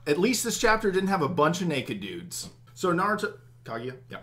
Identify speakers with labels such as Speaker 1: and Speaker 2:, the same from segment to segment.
Speaker 1: At least this chapter didn't have a bunch of naked dudes. So Naruto... Kaguya? Yeah.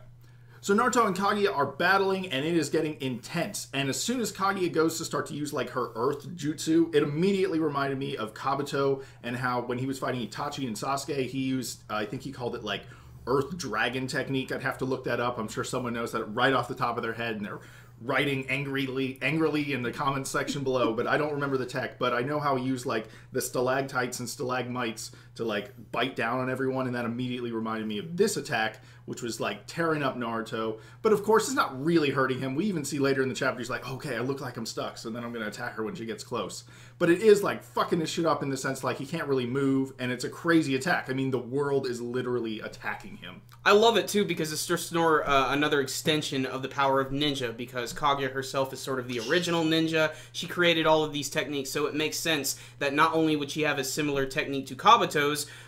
Speaker 1: So Naruto and Kaguya are battling, and it is getting intense. And as soon as Kaguya goes to start to use, like, her Earth Jutsu, it immediately reminded me of Kabuto and how when he was fighting Itachi and Sasuke, he used, I think he called it, like, Earth Dragon technique. I'd have to look that up. I'm sure someone knows that right off the top of their head, and they're writing angrily in the comments section below, but I don't remember the tech. But I know how he used, like, the stalactites and stalagmites to, like, bite down on everyone, and that immediately reminded me of this attack, which was, like, tearing up Naruto. But, of course, it's not really hurting him. We even see later in the chapter, he's like, okay, I look like I'm stuck, so then I'm going to attack her when she gets close. But it is, like, fucking his shit up in the sense, like, he can't really move, and it's a crazy attack. I mean, the world is literally attacking him.
Speaker 2: I love it, too, because it's just another extension of the power of ninja, because Kaguya herself is sort of the original ninja. She created all of these techniques, so it makes sense that not only would she have a similar technique to Kabuto's,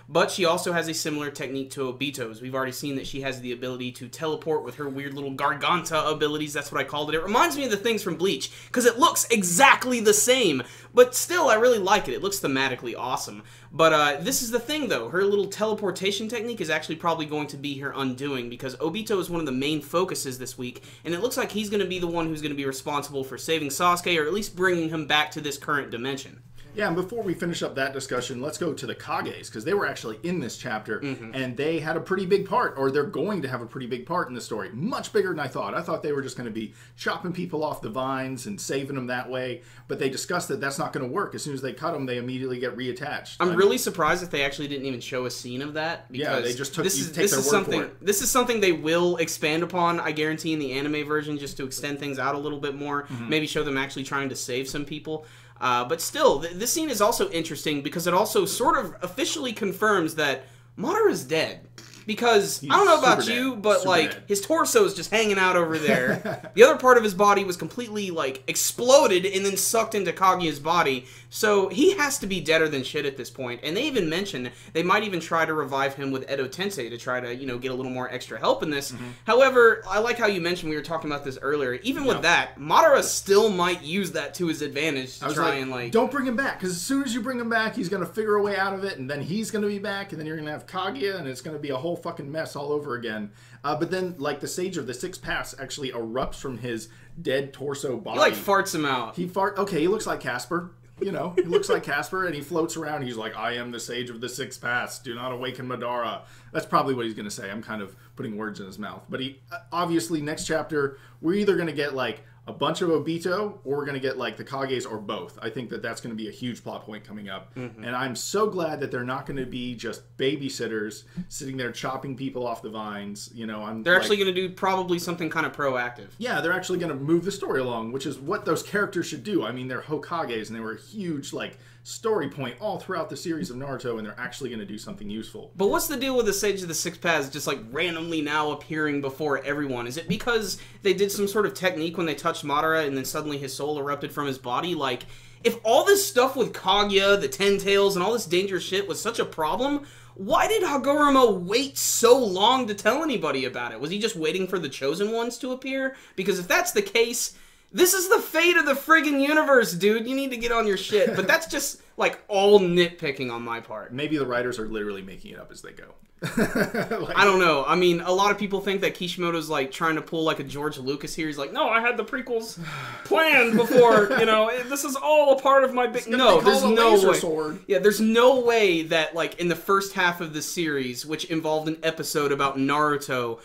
Speaker 2: but she also has a similar technique to Obito's. We've already seen that she has the ability to teleport with her weird little Garganta abilities. That's what I called it. It reminds me of the things from Bleach, because it looks exactly the same. But still, I really like it. It looks thematically awesome. But this is the thing, though. Her little teleportation technique is actually probably going to be her undoing, because Obito is one of the main focuses this week, and it looks like he's going to be the one who's going to be responsible for saving Sasuke, or at least bringing him back to this current dimension.
Speaker 1: Yeah, and before we finish up that discussion, let's go to the Kages, because they were actually in this chapter, and they had a pretty big part, or they're going to have a pretty big part in the story. Much bigger than I thought. I thought they were just going to be chopping people off the vines and saving them that way, but they discussed that that's not going to work. As soon as they cut them, they immediately get reattached.
Speaker 2: I'm really surprised that they actually didn't even show a scene of that. Because
Speaker 1: yeah, they just take their word for it.
Speaker 2: This is something they will expand upon, I guarantee, in the anime version, just to extend things out a little bit more. Maybe show them actually trying to save some people. But still, this scene is also interesting because it also sort of officially confirms that Madara is dead. Because, I don't know about you, but, like, his torso is just hanging out over there. The other part of his body was completely, like, exploded and then sucked into Kaguya's body. So, he has to be deader than shit at this point. And they even mentioned they might even try to revive him with Edo Tensei to try to, you know, get a little more extra help in this. However, I like how you mentioned, we were talking about this earlier, even with that, Madara still might use that to his advantage to try and, like...
Speaker 1: Don't bring him back, because as soon as you bring him back, he's going to figure a way out of it, and then he's going to be back, and then you're going to have Kaguya, and it's going to be a whole fucking mess all over again. But then, like, the Sage of the Six Paths actually erupts from his dead torso body.
Speaker 2: He, like, farts him out.
Speaker 1: Okay, he looks like Casper. You know, he looks like Casper, and he floats around. He's like, I am the Sage of the Six Paths. Do not awaken Madara. That's probably what he's going to say. I'm kind of putting words in his mouth. But he, obviously, next chapter, we're either going to get, like, a bunch of Obito, or we're going to get, like, the Kages, or both. I think that that's going to be a huge plot point coming up. And I'm so glad that they're not going to be just babysitters sitting there chopping people off the vines. You know,
Speaker 2: they're actually going to do probably something kind of proactive.
Speaker 1: Yeah, they're actually going to move the story along, which is what those characters should do. I mean, they're Hokages, and they were a huge, like, story point all throughout the series of Naruto, and they're actually going to do something useful.
Speaker 2: But what's the deal with the Sage of the Six Paths just, like, randomly now appearing before everyone? Is it because they did some sort of technique when they touched Madara and then suddenly his soul erupted from his body? Like, if all this stuff with Kaguya, the Ten Tails, and all this dangerous shit was such a problem, why did Hagoromo wait so long to tell anybody about it? Was he just waiting for the Chosen Ones to appear? Because if that's the case... This is the fate of the friggin' universe, dude. You need to get on your shit. But that's just, like, all nitpicking on my part.
Speaker 1: Maybe the writers are literally making it up as they go.
Speaker 2: I don't know. I mean, a lot of people think that Kishimoto's, like, trying to pull, like, a George Lucas here. He's like, no, I had the prequels planned before, you know, this is all a part of my big... No, there's no way. Sword. Yeah, there's no way that, like, in the first half of the series, which involved an episode about Naruto...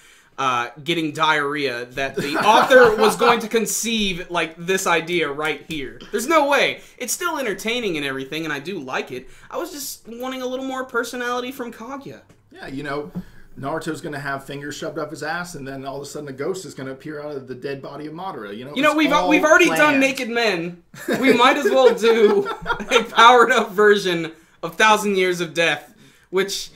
Speaker 2: getting diarrhea, that the author was going to conceive, like, this idea right here. There's no way. It's still entertaining and everything, and I do like it. I was just wanting a little more personality from Kaguya.
Speaker 1: Yeah, you know, Naruto's going to have fingers shoved up his ass, and then all of a sudden a ghost is going to appear out of the dead body of Madara. You know,
Speaker 2: we've already done Naked Men. We might as well do a powered-up version of 1,000 Years of Death, which...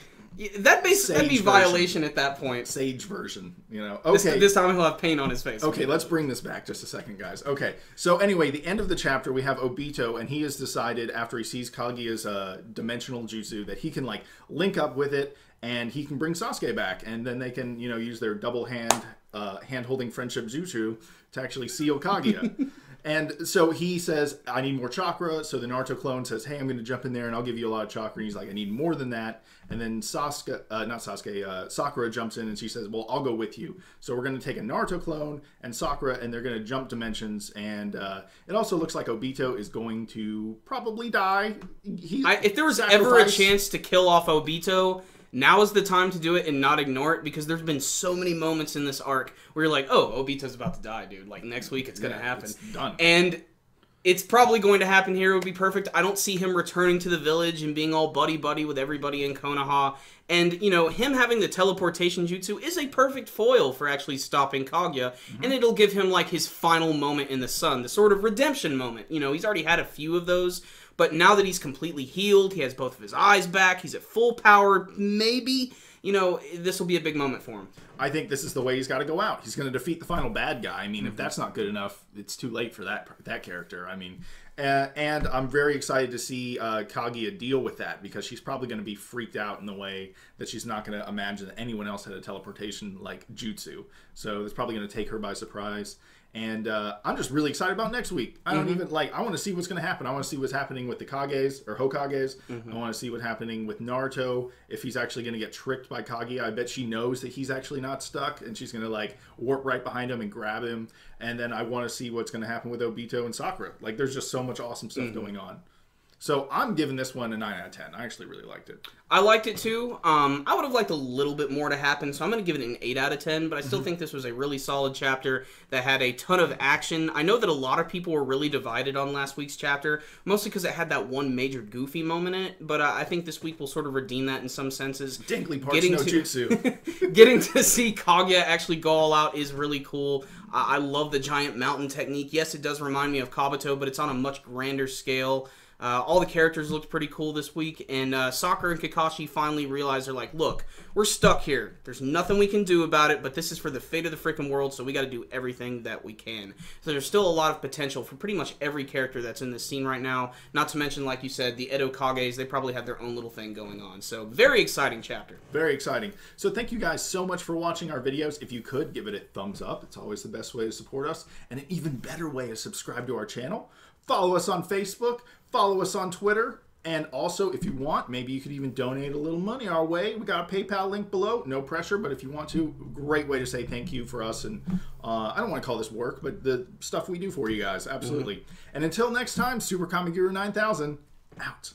Speaker 2: That'd be violation at that point.
Speaker 1: Sage version, you know. Okay.
Speaker 2: This time he'll have paint on his face.
Speaker 1: Okay, let's bring this back just a second, guys. Okay, so anyway, the end of the chapter, we have Obito, and he has decided, after he sees Kaguya's dimensional jutsu, that he can, like, link up with it, and he can bring Sasuke back, and then they can, you know, use their double hand-holding friendship jutsu to actually seal Kaguya. And so he says, I need more chakra. So the Naruto clone says, hey, I'm going to jump in there and I'll give you a lot of chakra. And he's like, I need more than that. And then Sakura jumps in and she says, well, I'll go with you. So we're going to take a Naruto clone and Sakura and they're going to jump dimensions. And it also looks like Obito is going to probably die.
Speaker 2: If there was ever a chance to kill off Obito, now is the time to do it and not ignore it, because there's been so many moments in this arc where you're like, oh, Obito's about to die, dude. Like, next week it's going to happen.
Speaker 1: It's done.
Speaker 2: And it's probably going to happen here. It would be perfect. I don't see him returning to the village and being all buddy-buddy with everybody in Konoha. And, you know, him having the teleportation jutsu is a perfect foil for actually stopping Kaguya. And it'll give him, like, his final moment in the sun, the sort of redemption moment. You know, he's already had a few of those. But now that he's completely healed, he has both of his eyes back, he's at full power, maybe, you know, this will be a big moment for him.
Speaker 1: I think this is the way he's got to go out. He's going to defeat the final bad guy. I mean, if that's not good enough, it's too late for that character. I mean, and I'm very excited to see Kaguya deal with that, because she's probably going to be freaked out in the way that she's not going to imagine that anyone else had a teleportation like jutsu. So it's probably going to take her by surprise. And I'm just really excited about next week. I don't even, I want to see what's going to happen. I want to see what's happening with the Kages, or Hokages. I want to see what's happening with Naruto, if he's actually going to get tricked by Kaguya. I bet she knows that he's actually not stuck, and she's going to, like, warp right behind him and grab him. And then I want to see what's going to happen with Obito and Sakura. Like, there's just so much awesome stuff going on. So I'm giving this one a 9 out of 10. I actually really liked it.
Speaker 2: I liked it too. I would have liked a little bit more to happen, so I'm going to give it an 8 out of 10, but I still think this was a really solid chapter that had a ton of action. I know that a lot of people were really divided on last week's chapter, mostly because it had that one major goofy moment in it, but I think this week will sort of redeem that in some senses.
Speaker 1: Dangly parts no jutsu.
Speaker 2: Getting to see Kaguya actually go all out is really cool. I love the giant mountain technique. Yes, it does remind me of Kabuto, but it's on a much grander scale. All the characters looked pretty cool this week, and Sakura and Kakashi finally realized, they're like, look, we're stuck here. There's nothing we can do about it, but this is for the fate of the freaking world, so we got to do everything that we can. So there's still a lot of potential for pretty much every character that's in this scene right now, not to mention, like you said, the Edo Kages. They probably have their own little thing going on. So very exciting chapter.
Speaker 1: Very exciting. So thank you guys so much for watching our videos. If you could, give it a thumbs up. It's always the best way to support us, and an even better way is subscribe to our channel. Follow us on Facebook. Follow us on Twitter, and also, if you want, maybe you could even donate a little money our way. We got a PayPal link below. No pressure, but if you want to, great way to say thank you for us. And I don't want to call this work, but the stuff we do for you guys, absolutely. And until next time, Super Comic Guru 9000, out.